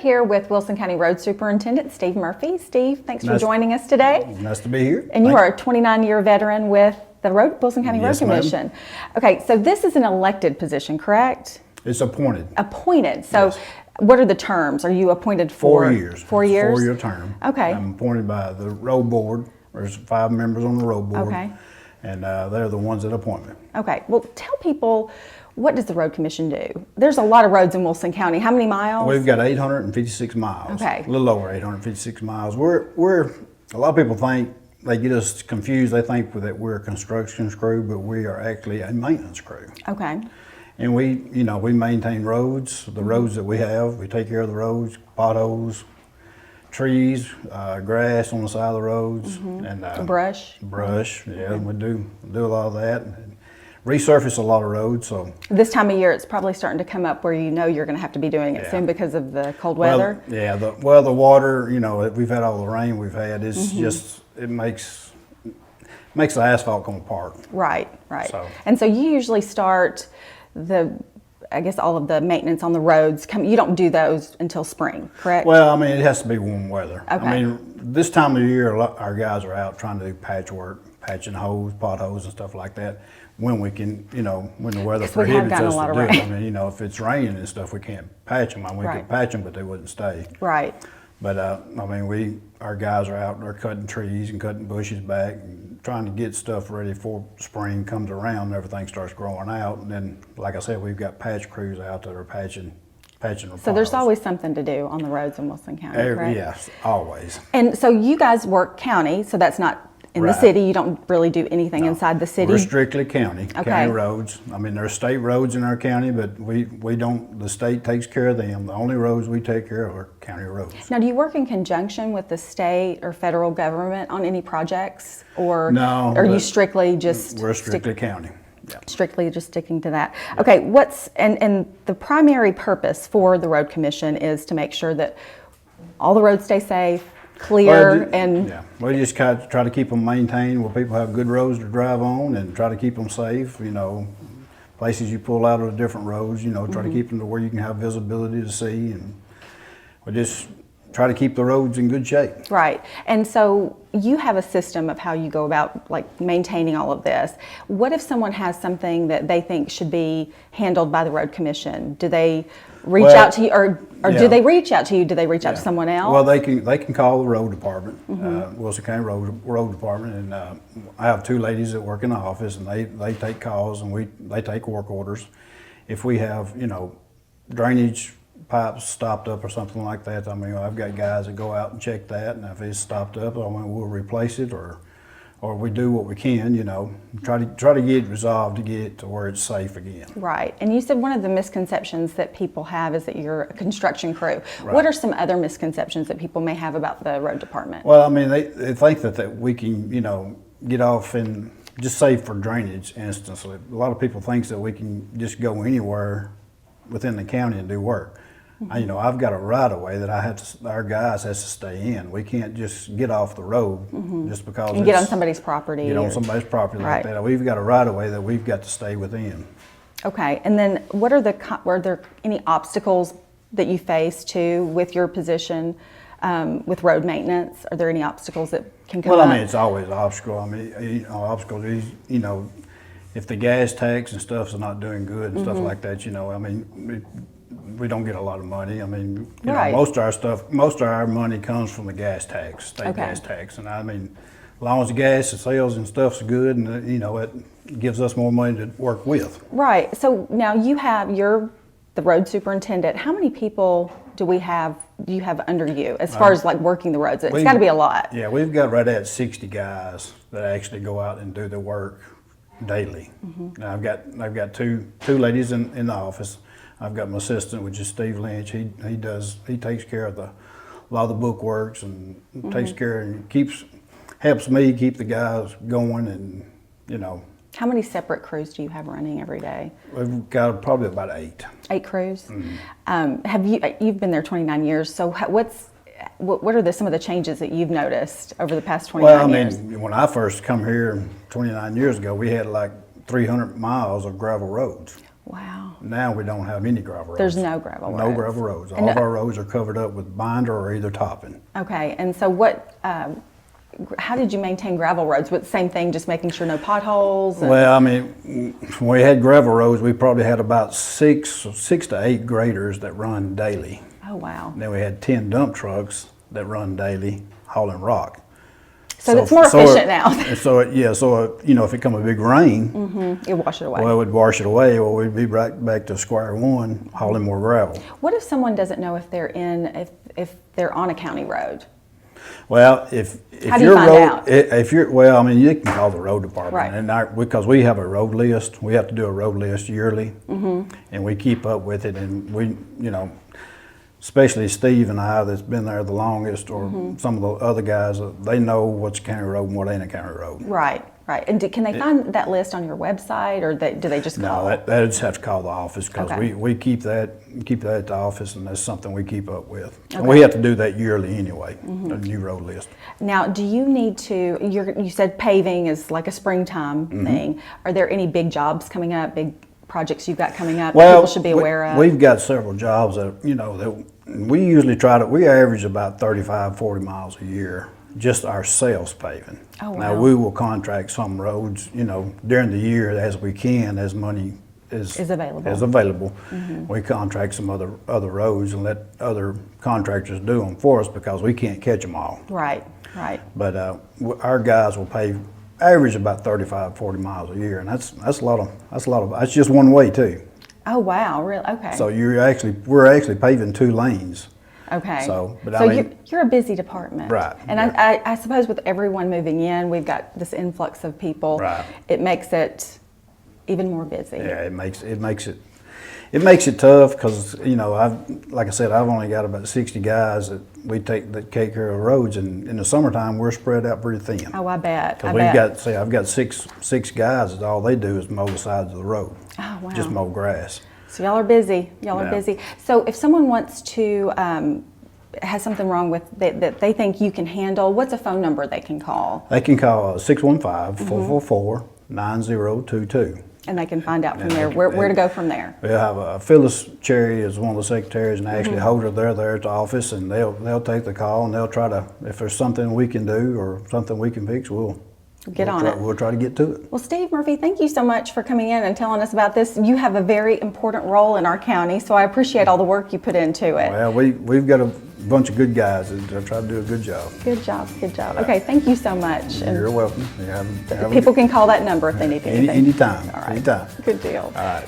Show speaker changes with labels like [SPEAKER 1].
[SPEAKER 1] here with Wilson County Road Superintendent Steve Murphy. Steve, thanks for joining us today.
[SPEAKER 2] Nice to be here.
[SPEAKER 1] And you are a 29-year veteran with the Wilson County Road Commission. Okay, so this is an elected position, correct?
[SPEAKER 2] It's appointed.
[SPEAKER 1] Appointed. So what are the terms? Are you appointed for
[SPEAKER 2] 4 years?
[SPEAKER 1] 4 years?
[SPEAKER 2] 4-year term.
[SPEAKER 1] Okay.
[SPEAKER 2] I'm appointed by the road board. There's 5 members on the road board.
[SPEAKER 1] Okay.
[SPEAKER 2] And they're the ones that appoint me.
[SPEAKER 1] Okay. Well, tell people, what does the Road Commission do? There's a lot of roads in Wilson County. How many miles?
[SPEAKER 2] We've got 856 miles.
[SPEAKER 1] Okay.
[SPEAKER 2] A little over 856 miles. We're a lot of people think, they get us confused. They think that we're a construction crew, but we are actually a maintenance crew.
[SPEAKER 1] Okay.
[SPEAKER 2] And we maintain roads, the roads that we have. We take care of the roads, potholes, trees, grass on the side of the roads, and
[SPEAKER 1] brush.
[SPEAKER 2] Brush, yeah, we do a lot of that. Resurface a lot of roads. So
[SPEAKER 1] this time of year, it's probably starting to come up where you know you're going to have to be doing it soon because of the cold weather.
[SPEAKER 2] The water. We've had all the rain we've had. It's just it makes the asphalt come apart.
[SPEAKER 1] Right, right.
[SPEAKER 2] So.
[SPEAKER 1] And so you usually start all of the maintenance on the roads. You don't do those until spring, correct?
[SPEAKER 2] Well, it has to be warm weather.
[SPEAKER 1] Okay.
[SPEAKER 2] This time of year, our guys are out trying to do patchwork, patching holes, potholes, and stuff like that. When we can, when the weather prohibits us to do it. If it's raining and stuff, we can't patch them. We could patch them, but they wouldn't stay.
[SPEAKER 1] Right.
[SPEAKER 2] But our guys are out there cutting trees and cutting bushes back and trying to get stuff ready before spring comes around and everything starts growing out. And then, like I said, we've got patch crews out that are patching the
[SPEAKER 1] So there's always something to do on the roads in Wilson County, correct?
[SPEAKER 2] Yes, always.
[SPEAKER 1] And so you guys work county, so that's not in the city. You don't really do anything inside the city.
[SPEAKER 2] We're strictly county roads. There's state roads in our county, but we don't, the state takes care of them. The only roads we take care of are county roads.
[SPEAKER 1] Now, do you work in conjunction with the state or federal government on any projects? Or
[SPEAKER 2] no,
[SPEAKER 1] are you strictly just...
[SPEAKER 2] We're strictly county. Yeah.
[SPEAKER 1] Strictly just sticking to that. Yeah. Okay, and the primary purpose for the Road Commission is to make sure that all the roads stay safe, clear,
[SPEAKER 2] we just try to keep them maintained where people have good roads to drive on and try to keep them safe. Places you pull out of the different roads, try to keep them to where you can have visibility to see, and we just try to keep the roads in good shape.
[SPEAKER 1] Right. And so you have a system of how you go about maintaining all of this. What if someone has something that they think should be handled by the Road Commission? Do they reach out to you, or do they reach out to you? Do they reach out to someone else?
[SPEAKER 2] Well, they can call the road department, Wilson County Road Department, and I have 2 ladies that work in the office, and they take calls and they take work orders. If we have drainage pipes stopped up or something like that, I've got guys that go out and check that, and if it's stopped up, we'll replace it, or we do what we can, try to get it resolved to get it to where it's safe again.
[SPEAKER 1] Right. And you said one of the misconceptions that people have is that you're a construction crew.
[SPEAKER 2] Right.
[SPEAKER 1] What are some other misconceptions that people may have about the road department?
[SPEAKER 2] Well, they think that we can, get off and just say for drainage instance. A lot of people think that we can just go anywhere within the county and do work. I've got a right of way that our guys has to stay in. We can't just get off the road just because
[SPEAKER 1] and get on somebody's property.
[SPEAKER 2] Get on somebody's property like that. We've got a right of way that we've got to stay within.
[SPEAKER 1] Okay, and then were there any obstacles that you face too with your position with road maintenance? Are there any obstacles that can come up?
[SPEAKER 2] Well, it's always an obstacle. Obstacles is, if the gas tax and stuff's not doing good and stuff like that, we don't get a lot of money. Most of our money comes from the gas tax, state gas tax, and as long as the gas and sales and stuff's good, and it gives us more money to work with.
[SPEAKER 1] Right. So now you're the road superintendent. How many people do you have under you as far as working the roads? It's got to be a lot.
[SPEAKER 2] Yeah, we've got right at 60 guys that actually go out and do the work daily. Now I've got two ladies in the office. I've got my assistant, which is Steve Lynch. He takes care of a lot of the book works and takes care and helps me keep the guys going, and
[SPEAKER 1] How many separate crews do you have running every day?
[SPEAKER 2] We've got probably about 8.
[SPEAKER 1] 8 crews. You've been there 29 years. So what are some of the changes that you've noticed over the past 29 years?
[SPEAKER 2] When I first come here 29 years ago, we had 300 miles of gravel roads.
[SPEAKER 1] Wow.
[SPEAKER 2] Now we don't have any gravel roads.
[SPEAKER 1] There's no gravel roads.
[SPEAKER 2] No gravel roads. All
[SPEAKER 1] And
[SPEAKER 2] of our roads are covered up with binder or either topping.
[SPEAKER 1] Okay, and so how did you maintain gravel roads? With the same thing, just making sure no potholes?
[SPEAKER 2] Well, I mean, when we had gravel roads, we probably had about six to eight graders that run daily.
[SPEAKER 1] Oh, wow.
[SPEAKER 2] And then we had 10 dump trucks that run daily hauling rock.
[SPEAKER 1] So it's more efficient now.
[SPEAKER 2] If it come a big rain,
[SPEAKER 1] You wash it away.
[SPEAKER 2] well, we'd wash it away, or we'd be right back to square one hauling more gravel.
[SPEAKER 1] What if someone doesn't know if they're if they're on a county road?
[SPEAKER 2] Well, if
[SPEAKER 1] How do you
[SPEAKER 2] your
[SPEAKER 1] find
[SPEAKER 2] road,
[SPEAKER 1] out?
[SPEAKER 2] if you're, well, I mean, you can call the road department,
[SPEAKER 1] Right.
[SPEAKER 2] and because we have a road list, we have to do a road list yearly, and we keep up with it, and we, especially Steve and I, that's been there the longest, or some of the other guys, they know what's a county road and what ain't a county road.
[SPEAKER 1] Right, right. And can they find that list on your website, or do they just call?
[SPEAKER 2] No, they just have to call the office, because
[SPEAKER 1] Okay.
[SPEAKER 2] we keep that at the office, and that's something we keep up with. And
[SPEAKER 1] Okay.
[SPEAKER 2] we have to do that yearly anyway, a new road list.
[SPEAKER 1] Now, do you need to? You said paving is like a springtime thing. Are there any big jobs coming up? Big projects you've got coming up that people should be aware of?
[SPEAKER 2] We've got several jobs that, that we usually we average about 35, 40 miles a year, just ourselves paving.
[SPEAKER 1] Oh, wow.
[SPEAKER 2] Now, we will contract some roads, during the year as we can, as money is
[SPEAKER 1] available.
[SPEAKER 2] We contract some other roads and let other contractors do them for us, because we can't catch them all.
[SPEAKER 1] Right, right.
[SPEAKER 2] But our guys will pave, average about 35, 40 miles a year, and that's a lot of, that's just one way too.
[SPEAKER 1] Oh, wow, really? Okay.
[SPEAKER 2] So we're actually paving 2 lanes.
[SPEAKER 1] Okay.
[SPEAKER 2] So, but I mean,
[SPEAKER 1] you're a busy department.
[SPEAKER 2] Right,
[SPEAKER 1] And
[SPEAKER 2] yeah.
[SPEAKER 1] I suppose with everyone moving in, we've got this influx of people.
[SPEAKER 2] Right.
[SPEAKER 1] It makes it even more busy.
[SPEAKER 2] yeah, it makes it tough, because like I said, I've only got about 60 guys that take care of roads, and in the summertime we're spread out pretty thin.
[SPEAKER 1] Oh, I bet.
[SPEAKER 2] Because I've got six guys that all they do is mow the sides of the road.
[SPEAKER 1] Oh, wow.
[SPEAKER 2] Just mow grass.
[SPEAKER 1] So y'all are busy. Y'all are
[SPEAKER 2] Yeah.
[SPEAKER 1] busy. So if someone wants to, has something wrong with that they think you can handle, what's a phone number they can call?
[SPEAKER 2] They can call 615-444-9022.
[SPEAKER 1] And they can find out from
[SPEAKER 2] Yeah,
[SPEAKER 1] there where to go from there.
[SPEAKER 2] We have Phyllis Cherry is one of the secretaries, and Ashley Holder, they're there at the office, and they'll take the call, and they'll try to, if there's something we can do or something we can fix, we'll try to get to it.
[SPEAKER 1] Well, Steve Murphy, thank you so much for coming in and telling us about this. You have a very important role in our county, so I appreciate all the work you put into it.
[SPEAKER 2] Well, we've got a bunch of good guys that try to do a good job.
[SPEAKER 1] Good job, good job. Okay, thank you so much.
[SPEAKER 2] You're welcome.
[SPEAKER 1] People can call that number if they need anything.
[SPEAKER 2] Anytime.
[SPEAKER 1] All right.
[SPEAKER 2] Anytime.
[SPEAKER 1] Good deal.
[SPEAKER 2] All right.